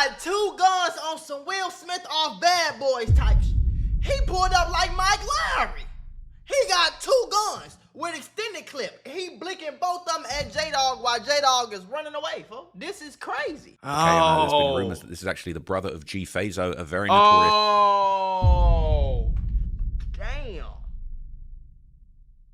got 2 guns on some Will Smith off Bad Boys type shit. He pulled up like Mike Lowry. He got 2 guns with extended clip. He blinking both of them at J-Dog while J-Dog is running away, folks. This is crazy. Okay, I know there's been rumors that this is actually the brother of G Fazo, a very notorious... Oh, damn.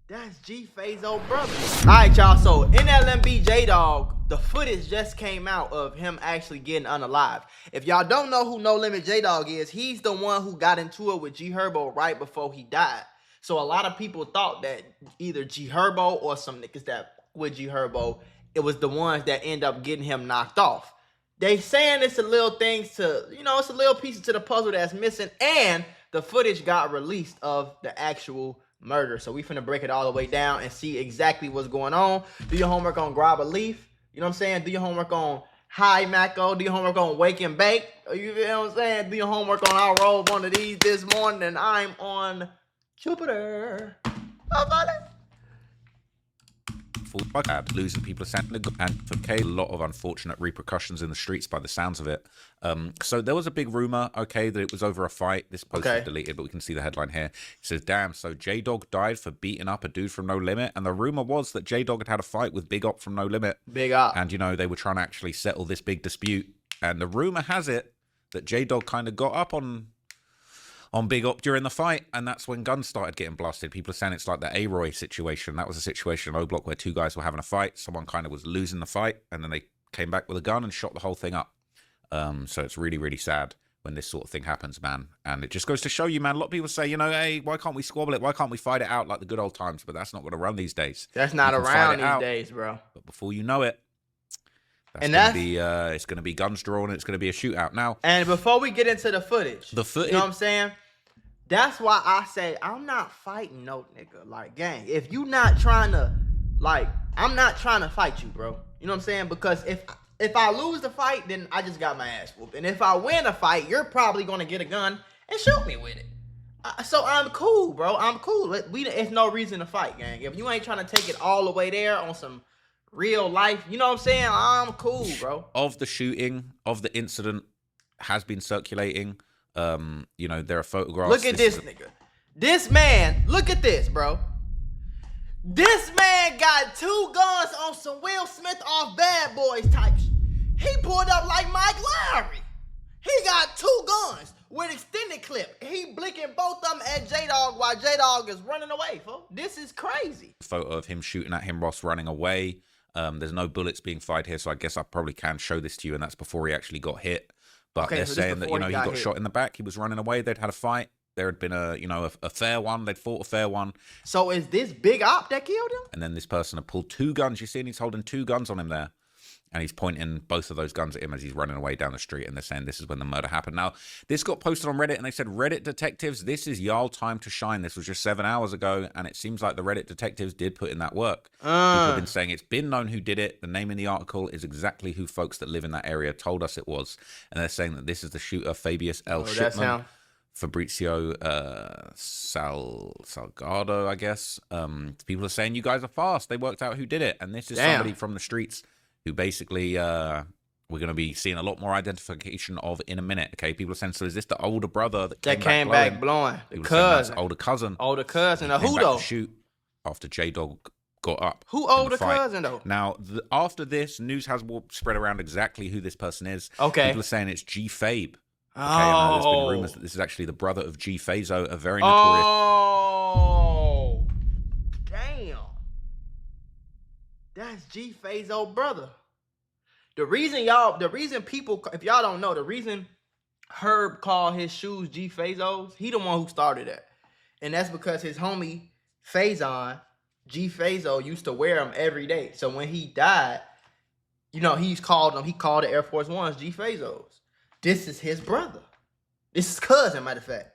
That's G Fazo brother. All right, y'all. So NLMB Jogg, the footage just came out of him actually getting unalived. If y'all don't know who No Limit Jogg is, he's the one who got into it with G Herbo right before he died. So a lot of people thought that either G Herbo or some niggas that with G Herbo, it was the ones that end up getting him knocked off. They saying it's a little things to, you know, it's a little piece to the puzzle that's missing, and the footage got released of the actual murder. So we finna break it all the way down and see exactly what's going on. Do your homework on Grab a Leaf. You know what I'm saying? Do your homework on High Macco. Do your homework on Wake and Bake. You know what I'm saying? Do your homework on I rolled one of these this morning and I'm on Jupiter. Oh, buddy. Losing people and a lot of unfortunate repercussions in the streets by the sounds of it. So there was a big rumor, okay, that it was over a fight. This post was deleted, but we can see the headline here. It says, damn, so J-Dog died for beating up a dude from No Limit. And the rumor was that J-Dog had a fight with Big Op from No Limit. Big Op. And, you know, they were trying to actually settle this big dispute. And the rumor has it that J-Dog kind of got up on Big Op during the fight, and that's when guns started getting blasted. People are saying it's like the A-Roy situation. That was a situation in O-Block where 2 guys were having a fight. Someone kind of was losing the fight, and then they came back with a gun and shot the whole thing up. So it's really, really sad when this sort of thing happens, man. And it just goes to show you, man, a lot of people say, you know, hey, why can't we squabble it? Why can't we fight it out like the good old times? But that's not going to run these days. That's not around these days, bro. But before you know it, it's going to be guns drawn, and it's going to be a shootout. Now, and before we get into the footage, you know what I'm saying? That's why I say I'm not fighting no nigga. Like, gang, if you not trying to, like, I'm not trying to fight you, bro. You know what I'm saying? Because if I lose the fight, then I just got my ass whooped. And if I win a fight, you're probably going to get a gun and shoot me with it. So I'm cool, bro. I'm cool. It's no reason to fight, gang. If you ain't trying to take it all the way there on some real life, you know what I'm saying? I'm cool, bro. Of the shooting, of the incident, has been circulating. You know, there are photographs. Look at this nigga. This man, look at this, bro. This man got 2 guns on some Will Smith off Bad Boys type shit. He pulled up like Mike Lowry. He got 2 guns with extended clip. He blinking both of them at J-Dog while J-Dog is running away, folks. This is crazy. Photo of him shooting at him, Ross running away. There's no bullets being fired here, so I guess I probably can show this to you, and that's before he actually got hit. But they're saying that, you know, he got shot in the back. He was running away. They'd had a fight. There had been a fair one. They'd fought a fair one. So is this Big Op that killed him? And then this person had pulled 2 guns. You see, and he's holding 2 guns on him there. And he's pointing both of those guns at him as he's running away down the street. And they're saying this is when the murder happened. Now, this got posted on Reddit, and they said, Reddit detectives, this is y'all time to shine. This was just 7 hours ago, and it seems like the Reddit detectives did put in that work. People have been saying it's been known who did it. The name in the article is exactly who folks that live in that area told us it was. And they're saying that this is the shooter, Fabius L. Shipman. Fabrizio Salgado, I guess. People are saying, you guys are fast. They worked out who did it. And this is somebody from the streets who basically we're going to be seeing a lot more identification of in a minute. Okay, people are saying, so is this the older brother that came back blowing? The cousin. Older cousin. Older cousin. Now, who though? Shoot after J-Dog got up. Who older cousin though? Now, after this, news has spread around exactly who this person is. Okay. People are saying it's G Fabe. Okay, and there's been rumors that this is actually the brother of G Fazo, a very notorious. Oh, damn. That's G Fazo brother. The reason people, if y'all don't know, the reason Herb called his shoes G Fazos, he the one who started that. And that's because his homie Fazon, G Fazo, used to wear them every day. So when he died, you know, he called the Air Force Ones G Fazos. This is his brother. This is cousin, matter of fact.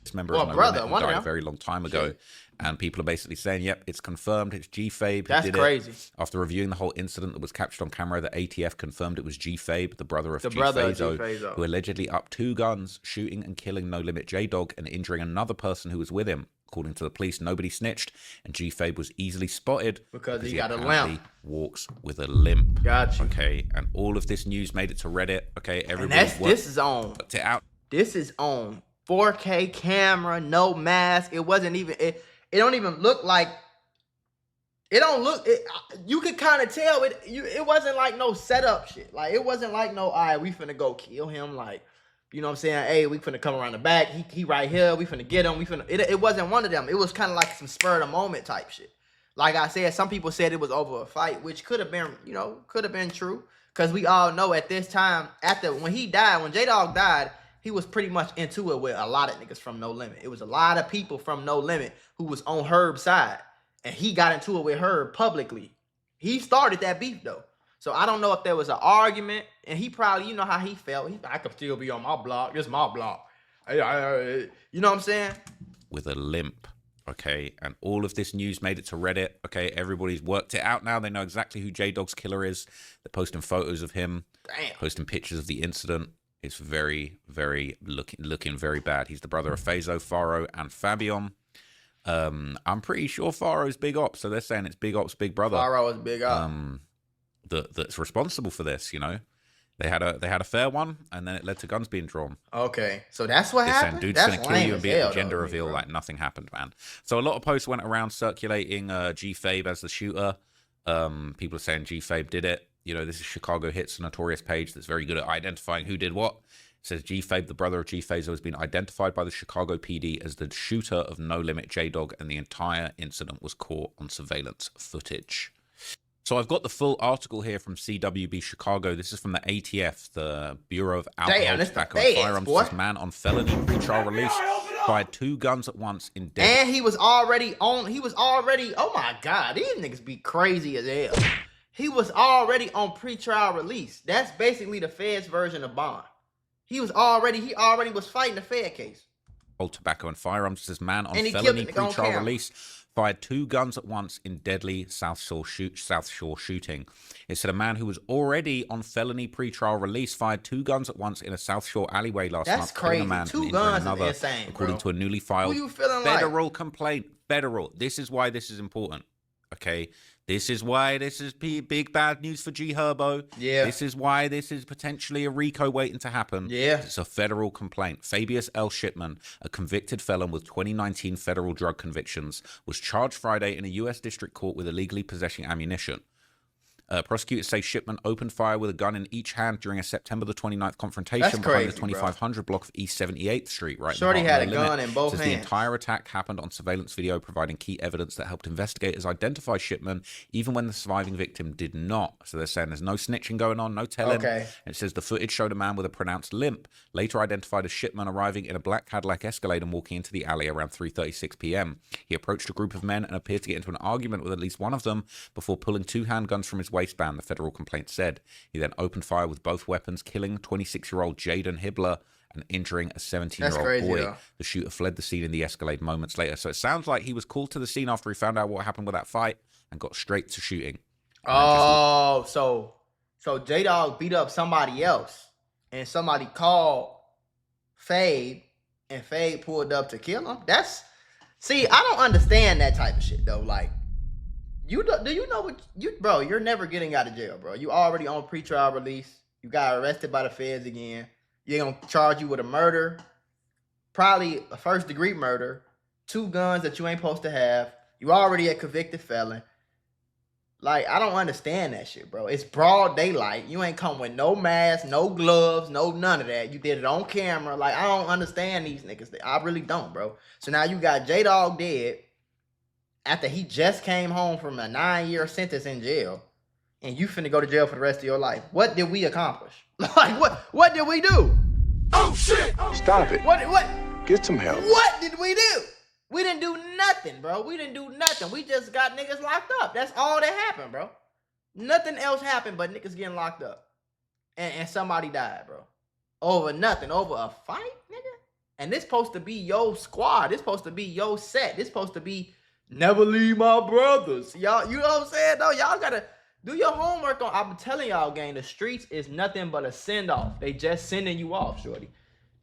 This member of my brother died a very long time ago. Shit. And people are basically saying, yep, it's confirmed. It's G-Fabe. That's crazy. After reviewing the whole incident that was captured on camera, the ATF confirmed it was G-Fabe, the brother of G Fazo, who allegedly upped 2 guns, shooting and killing No Limit Jogg and injuring another person who was with him. According to the police, nobody snitched, and G-Fabe was easily spotted because he got a apparently limp. Walks with a limp. Gotcha. Okay, and all of this news made it to Reddit. Okay, everybody this is on. Worked it out. This is on 4K camera, no mask. It wasn't even. It don't even look like. It don't look. You could kind of tell it. It wasn't like no setup shit. Like it wasn't like no. All right, we finna go kill him. Like. You know what I'm saying? Hey, we finna come around the back. He right here. We finna get him. It wasn't one of them. It was kind of like some spur of the moment type shit. Like I said, some people said it was over a fight, which could have been, could have been true. Because we all know at this time, when he died, when J-Dog died, he was pretty much into it with a lot of niggas from No Limit. It was a lot of people from No Limit who was on Herb's side. And he got into it with Herb publicly. He started that beef, though. So I don't know if there was an argument, and he probably, you know how he felt. I could still be on my block. This is my block. You know what I'm saying? With a limp. Okay, and all of this news made it to Reddit. Okay, everybody's worked it out now. They know exactly who J-Dog's killer is. They're posting photos of him. Damn. Posting pictures of the incident. It's very, very looking very bad. He's the brother of Fazo, Faro, and Fabian. I'm pretty sure Faro's Big Ops, so they're saying it's Big Ops' big brother. Faro is Big Ops. That's responsible for this, They had a fair one, and then it led to guns being drawn. Okay, so that's what happened. Dude's gonna kill you and be at the gender reveal like nothing happened, man. So a lot of posts went around circulating G-Fabe as the shooter. People are saying G-Fabe did it. This is Chicago Hits, a notorious page that's very good at identifying who did what. It says G-Fabe, the brother of G-Fazo, has been identified by the Chicago PD as the shooter of No Limit J-Dog, and the entire incident was caught on surveillance footage. So I've got the full article here from CWB Chicago. This is from the ATF, the Bureau of Alcohol, Tobacco, and Firearms. This man on felony pretrial release fired 2 guns at once in death. And he was already, oh my God, these niggas be crazy as hell. He was already on pretrial release. That's basically the Fed's version of bond. He already was fighting the Fed case. Tobacco and Firearms. This man on felony pretrial release fired 2 guns at once in deadly South Shore shooting. It said a man who was already on felony pretrial release fired 2 guns at once in a South Shore alleyway last month. That's crazy. A man 2 guns is insane, according to a newly filed federal complaint. This is why this is important. Okay. This is why this is big bad news for G Herbo. Yeah. This is why this is potentially a RICO waiting to happen. Yeah. It's a federal complaint. Fabius L. Shipman, a convicted felon with 2019 federal drug convictions, was charged Friday in a U.S. district court with illegally possessing ammunition. Prosecutors say Shipman opened fire with a gun in each hand during a September the 29th confrontation behind the 2500 block of East 78th Street. Right. Shorty had a gun in both hands. The entire attack happened on surveillance video, providing key evidence that helped investigators identify Shipman, even when the surviving victim did not. So they're saying there's no snitching going on, no telling. Okay. It says the footage showed a man with a pronounced limp, later identified as Shipman, arriving in a black Cadillac Escalade and walking into the alley around 3:36 p.m. He approached a group of men and appeared to get into an argument with at least one of them before pulling 2 handguns from his waistband, the federal complaint said. He then opened fire with both weapons, killing 26-year-old Jaden Hibbler and injuring a 17-year-old boy. Though. The shooter fled the scene in the Escalade moments later. So it sounds like he was called to the scene after he found out what happened with that fight and got straight to shooting. Oh, so J-Dog beat up somebody else and somebody called Fade and Fade pulled up to kill him? See, I don't understand that type of shit though. Like, do you know what bro, you're never getting out of jail, bro. You already on pretrial release. You got arrested by the feds again. You're gonna charge you with a murder, probably a 1st-degree murder, 2 guns that you ain't supposed to have. You already a convicted felon. Like, I don't understand that shit, bro. It's broad daylight. You ain't come with no mask, no gloves, no none of that. You did it on camera. Like, I don't understand these niggas. I really don't, bro. So now you got J-Dog dead after he just came home from a 9-year sentence in jail, and you finna go to jail for the rest of your life. What did we accomplish? Like, what did we do? Oh, shit! Stop it. What? Get some help. What did we do? We didn't do nothing, bro. We didn't do nothing. We just got niggas locked up. That's all that happened, bro. Nothing else happened but niggas getting locked up. And somebody died, bro. Over nothing. Over a fight, nigga? And this supposed to be your squad. This supposed to be your set. This supposed to be never leave my brothers. Y'all, you know what I'm saying, though? Y'all gotta do your homework on. I'm telling y'all, gang, the streets is nothing but a send-off. They just sending you off, shorty.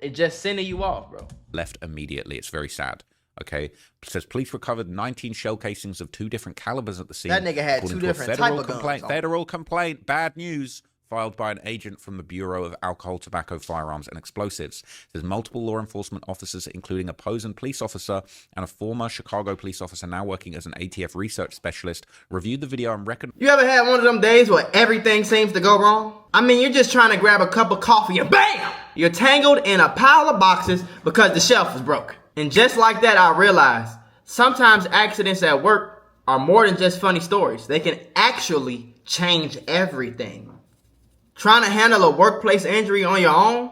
They just sending you off, bro. Left immediately. It's very sad. Okay, it says police recovered 19 shell casings of 2 different calibers at the scene. That nigga had according 2 to a different type of complaint. guns on. Federal complaint. Bad news. Filed by an agent from the Bureau of Alcohol, Tobacco, Firearms, and Explosives. There's multiple law enforcement officers, including a Posen police officer and a former Chicago police officer now working as an ATF research specialist, reviewed the video and reckoned. You ever had one of them days where everything seems to go wrong? I mean, you're just trying to grab a cup of coffee and BAM! You're tangled in a pile of boxes because the shelf is broken. And just like that, I realized sometimes accidents at work are more than just funny stories. They can actually change everything. Trying to handle a workplace injury on your own?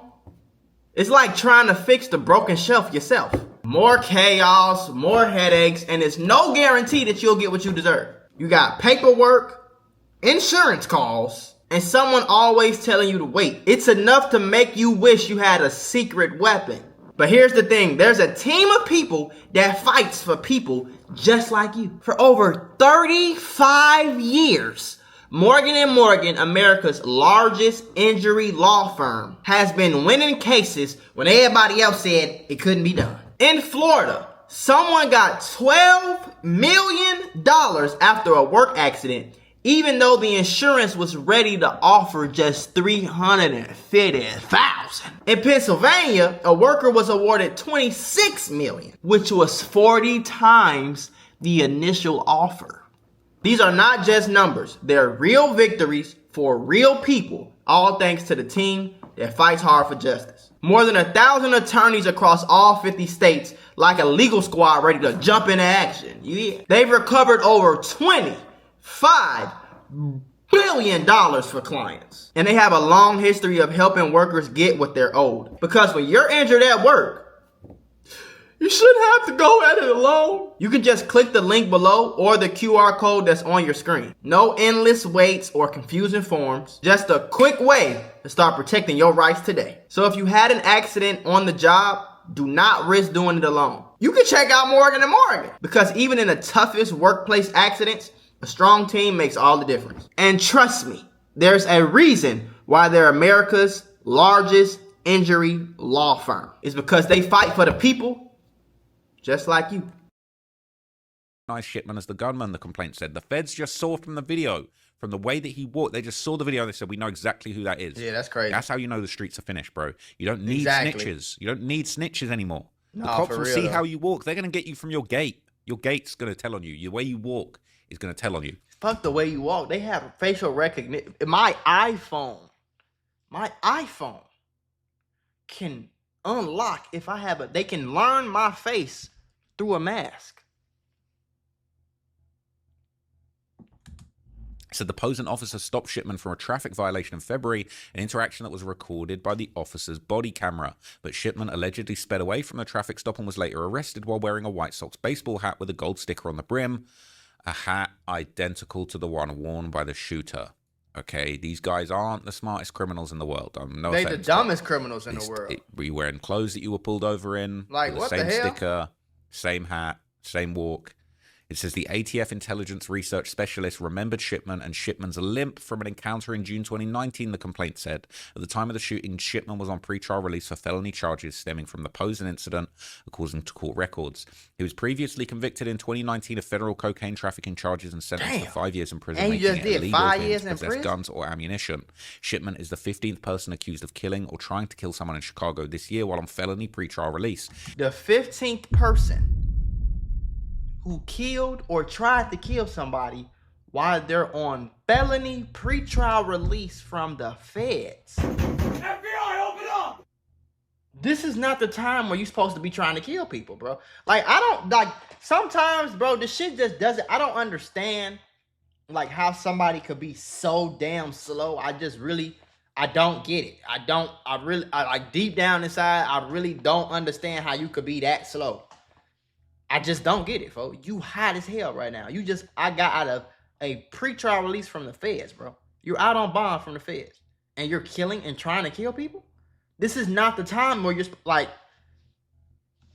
It's like trying to fix the broken shelf yourself. More chaos, more headaches, and it's no guarantee that you'll get what you deserve. You got paperwork, insurance calls, and someone always telling you to wait. It's enough to make you wish you had a secret weapon. But here's the thing, there's a team of people that fights for people just like you. For over 35 years, Morgan & Morgan, America's largest injury law firm, has been winning cases when everybody else said it couldn't be done. In Florida, someone got $12 million after a work accident, even though the insurance was ready to offer just $350,000. In Pennsylvania, a worker was awarded $26 million, which was 40 times the initial offer. These are not just numbers. They're real victories for real people, all thanks to the team that fights hard for justice. More than 1,000 attorneys across all 50 states, like a legal squad ready to jump into action. Yeah. They've recovered over $25 billion for clients. And they have a long history of helping workers get what they're owed. Because when you're injured at work, you shouldn't have to go at it alone. You can just click the link below or the QR code that's on your screen. No endless waits or confusing forms. Just a quick way to start protecting your rights today. So if you had an accident on the job, do not risk doing it alone. You can check out Morgan & Morgan, because even in the toughest workplace accidents, a strong team makes all the difference. And trust me, there's a reason why they're America's largest injury law firm. It's because they fight for the people just like you. Nice Shipman as the gunman, the complaint said. The feds just saw from the video, from the way that he walked, they just saw the video and they said, we know exactly who that is. Yeah, that's crazy. That's how you know the streets are finished, bro. You don't need snitches. You don't need snitches anymore. No, the cops will see though. how you walk. They're going to get you from your gate. Your gate's going to tell on you. The way you walk is going to tell on you. Fuck the way you walk. They have facial recognition. My iPhone can unlock if I have they can learn my face through a mask. So the Posen officer stopped Shipman from a traffic violation in February, an interaction that was recorded by the officer's body camera. But Shipman allegedly sped away from the traffic stop and was later arrested while wearing a White Sox baseball hat with a gold sticker on the brim, a hat identical to the one worn by the shooter. Okay, these guys aren't the smartest criminals in the world. No They offense, the dumbest criminals in the world. Were you wearing clothes that you were pulled over in? Like, with what the same the hell? sticker, same hat, same walk. It says the ATF intelligence research specialist remembered Shipman and Shipman's limp from an encounter in June 2019, the complaint said. At the time of the shooting, Shipman was on pre-trial release for felony charges stemming from the Posen incident, according to court records. He was previously convicted in 2019 of federal cocaine trafficking charges and sentenced to 5 years in prison, And you making just it did illegal 5 for him years to in possess prison? guns or ammunition. Shipman is the 15th person accused of killing or trying to kill someone in Chicago this year while on felony pre-trial release. The 15th person who killed or tried to kill somebody while they're on felony pretrial release from the feds. FBI, open up! This is not the time where you're supposed to be trying to kill people, bro. Like, I don't, like, sometimes, bro, this shit just doesn't, I don't understand, like, how somebody could be so damn slow. I don't get it. Like, deep down inside, I really don't understand how you could be that slow. I just don't get it, folks. You hot as hell right now. I got out of a pretrial release from the feds, bro. You're out on bond from the feds. And you're killing and trying to kill people? This is not the time where you're, like,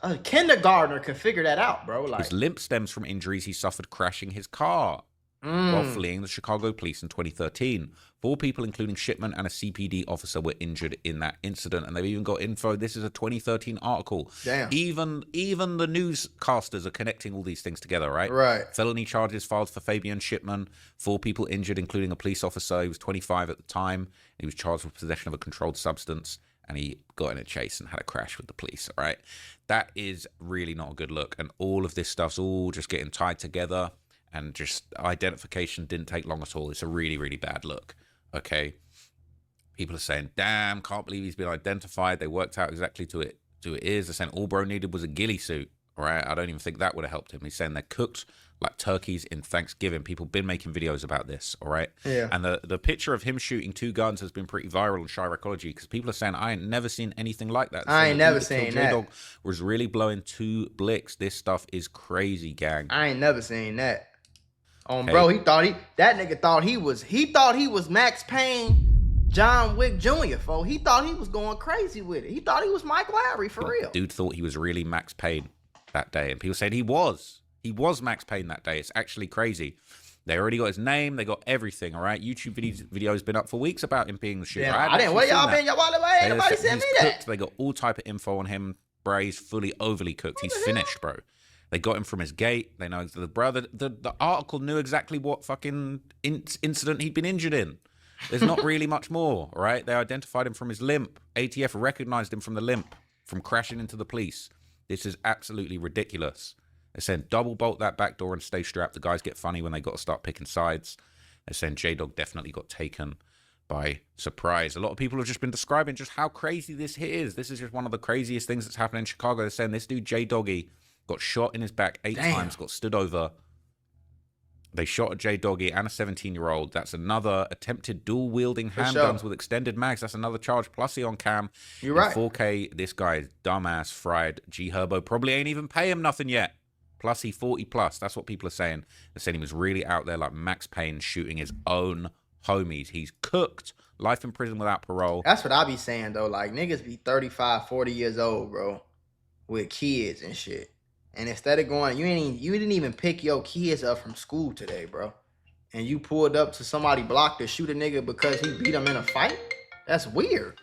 a kindergartner could figure that out, bro. Like, His limp stems from injuries he suffered crashing his car. while fleeing the Chicago police in 2013. 4 people, including Shipman and a CPD officer, were injured in that incident, and they've even got info. This is a 2013 article. Damn. Even the newscasters are connecting all these things together, right? Right. Felony charges filed for Fabian Shipman. 4 people injured, including a police officer. He was 25 at the time. He was charged with possession of a controlled substance, and he got in a chase and had a crash with the police, all right? That is really not a good look, and all of this stuff's all just getting tied together, and just identification didn't take long at all. It's a really, really bad look, okay? People are saying, damn, can't believe he's been identified. They worked out exactly to it is. They're saying all bro needed was a ghillie suit, all right? I don't even think that would have helped him. He's saying they're cooked like turkeys in Thanksgiving. People been making videos about this, all right? Yeah. And the picture of him shooting 2 guns has been pretty viral on Chiricology because people are saying, I ain't never seen anything like that. I ain't never seen that. J-Dog was really blowing 2 blicks. This stuff is crazy, gang. I ain't never seen that. Bro, that nigga thought he was Max Payne, John Wick Jr. He thought he was going crazy with it. He thought he was Mike Lowry for real. Dude thought he was really Max Payne that day, and people said he was Max Payne that day. It's actually crazy. They already got his name, they got everything, all right? YouTube video's been up for weeks about him being the shooter. Yeah, I didn't. Where y'all been? Why ain't nobody sent me that? They got all type of info on him, bro. He's fully overly cooked. He's finished, bro. They got him from his gate. They know the brother. The article knew exactly what fucking incident he'd been injured in. There's not really much more, all right? They identified him from his limp. ATF recognized him from the limp, from crashing into the police. This is absolutely ridiculous. They're saying double bolt that back door and stay strapped. The guys get funny when they got to start picking sides. They're saying J-Dog definitely got taken by surprise. A lot of people have just been describing just how crazy this hit is. This is just one of the craziest things that's happened in Chicago. They're saying this dude, J-Doggy, got shot in his back 8 times, got stood over. They shot a J-Doggy and a 17-year-old. That's another attempted dual-wielding handguns with extended mags. That's another charge. Plus he on cam. You're right. 4K, this guy's dumbass fried. G Herbo probably ain't even pay him nothing yet. Plus he 40 plus. That's what people are saying. They're saying he was really out there like Max Payne shooting his own homies. He's cooked. Life in prison without parole. That's what I be saying, though. Like, niggas be 35, 40 years old, bro, with kids and shit. And instead of going, you didn't even pick your kids up from school today, bro. And you pulled up to somebody block to shoot a nigga because he beat him in a fight? That's weird.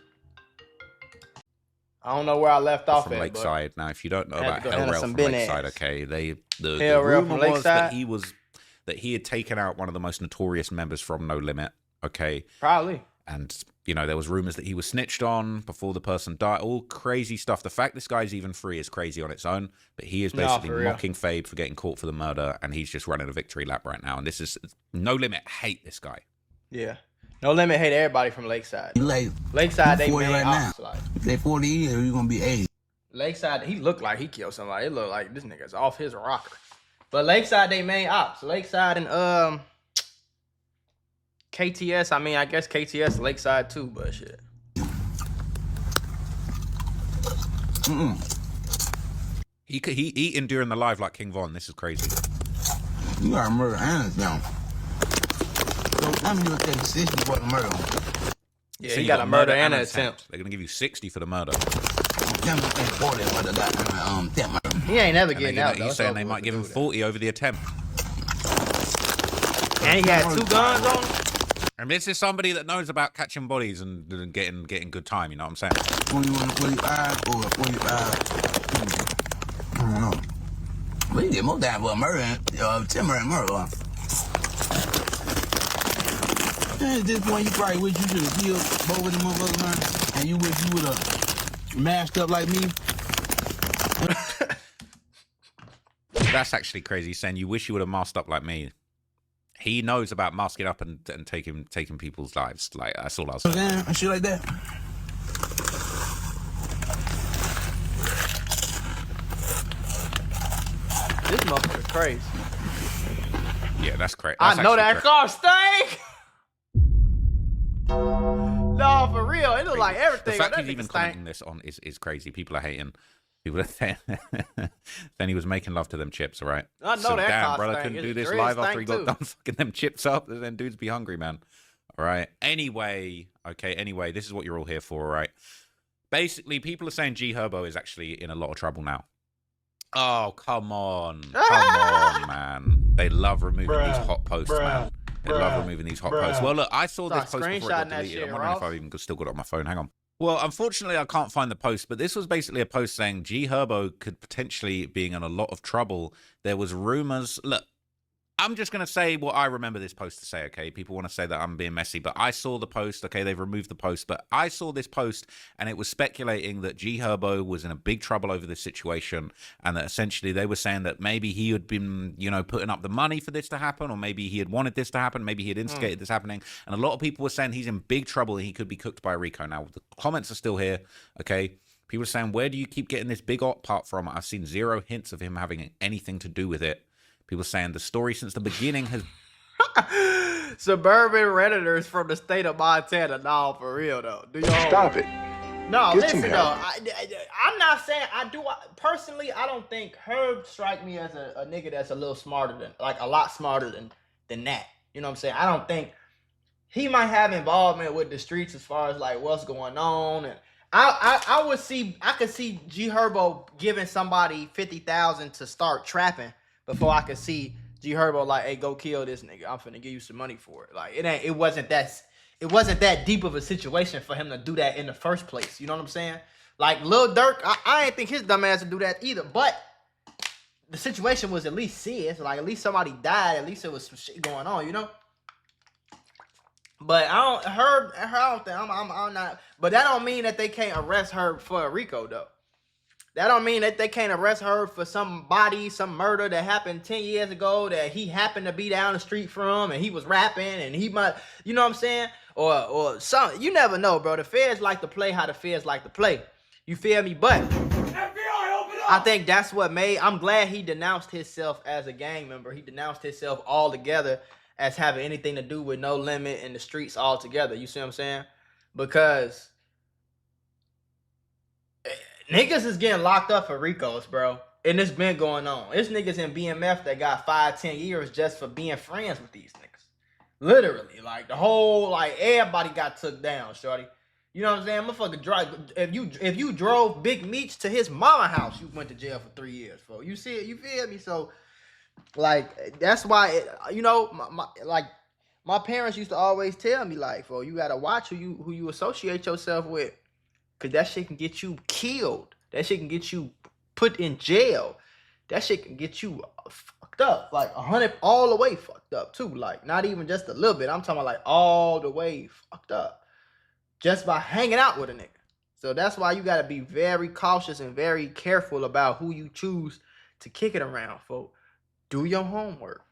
I don't know where I left off from at, Lakeside. Now, if you don't know about to go handle Hellrail some from Lakeside, business. okay, the Hellrail rumor from was that Lakeside? he had taken out one of the most notorious members from No Limit, okay? Probably. And, you know, there was rumors that he was snitched on before the person died. All crazy stuff. The fact this guy's even free is crazy on its own. But he is basically mocking Fabe for getting caught for the murder. And he's just running a victory lap right now. And this is No Limit hate this guy. Yeah. No Limit hate everybody from Lakeside. Lakeside, they main right ops, now. like. If they 40 years, you're going to be 80. Lakeside, he looked like he killed somebody. It looked like this nigga's off his rocker. But Lakeside, they main ops. Lakeside and KTS, I mean, I guess KTS Lakeside too, but shit. He eating during the live like King Von. This is crazy. You got to murder Anna's down. So I'm going to take 60 for the murder. Yeah, So he you got a murder and an attempt. attempt. They're going to give you 60 for the murder. I'm going to take 40 for the goddamn murder. He ain't never And getting they're out, gonna- though. he's saying they might give him 40 over the attempt. And he had 2 guns on him. And this is somebody that knows about catching bodies and getting good time, you know what I'm saying? 21 to 45 or 45. I don't know. But you get more time for a murder, 10 murder. At this point, you probably wish you should have killed both of them motherfuckers, man. And you wish you would have mashed up like me. That's actually crazy. He's saying you wish you would have masked up like me. He knows about masking up and taking people's lives. Like, that's all I was saying. And shit like that. This motherfucker crazy. Yeah, that's crazy. I know that car stink. No, for real. It look like everything. The fact that he's even nigga stank. commenting this on is crazy. People are hating. People are saying then he was making love to them chips, all right? I know so that damn, car brother stank. couldn't do His this dreads live after he stank got too. done fucking them chips up. Then dudes be hungry, man. All right. Anyway, this is what you're all here for, all right? Basically, people are saying G Herbo is actually in a lot of trouble now. Oh, come on. Come on, man. They love removing these hot posts, man. They love removing these hot posts. Well, look, I saw this Start post before it got screenshotting that deleted. shit, I'm wondering if Ross. I've even still got it on my phone. Hang on. Well, unfortunately, I can't find the post, but this was basically a post saying G Herbo could potentially be in a lot of trouble. There was rumors. Look, I'm just going to say what I remember this post to say, okay? People want to say that I'm being messy, but I saw the post, okay? They've removed the post, but I saw this post, and it was speculating that G Herbo was in a big trouble over this situation, and that essentially they were saying that maybe he had been, you know, putting up the money for this to happen, or maybe he had wanted this to happen, maybe he had instigated this happening, and a lot of people were saying he's in big trouble and he could be cooked by RICO. Now, the comments are still here, okay? People are saying, where do you keep getting this big op part from? I've seen zero hints of him having anything to do with it. People saying the story since the beginning has... Suburban Redditors from the state of Montana. No, for real, though. Do your Stop it. No, Get some listen, though. help. I'm not saying I do. Personally, I don't think Herb strike me as a nigga that's a little smarter than, like, a lot smarter than that. You know what I'm saying? I don't think he might have involvement with the streets as far as, like, what's going on. And I could see G Herbo giving somebody 50,000 to start trapping before I could see G Herbo like, hey, go kill this nigga. I'm finna give you some money for it. Like, it wasn't that deep of a situation for him to do that in the first place. You know what I'm saying? Like, Lil Durk, I ain't think his dumb ass would do that either. But the situation was at least serious. Like, at least somebody died. At least there was some shit going on, you know? But I'm not. But that don't mean that they can't arrest her for a RICO, though. That don't mean that they can't arrest her for some murder that happened 10 years ago that he happened to be down the street from, and he was rapping, and he might, you know what I'm saying? Or some, you never know, bro. The feds like to play how the feds like to play. You feel me? But FBI, open up! I think that's what I'm glad he denounced himself as a gang member. He denounced himself altogether as having anything to do with No Limit in the streets altogether. You see what I'm saying? Because niggas is getting locked up for RICOs, bro. And it's been going on. It's niggas in BMF that got 5-10 years just for being friends with these niggas. Literally. Like, the whole, like, everybody got took down, shorty. You know what I'm saying? Motherfucker, if you drove Big Meech to his mama house, you went to jail for 3 years, bro. You see it? You feel me? So, like, that's why, you know, my parents used to always tell me, like, bro, you gotta watch who you associate yourself with. Because that shit can get you killed. That shit can get you put in jail. That shit can get you fucked up. Like 100, all the way fucked up too. Like, not even just a little bit. I'm talking about like all the way fucked up. Just by hanging out with a nigga. So that's why you got to be very cautious and very careful about who you choose to kick it around, folks. Do your homework.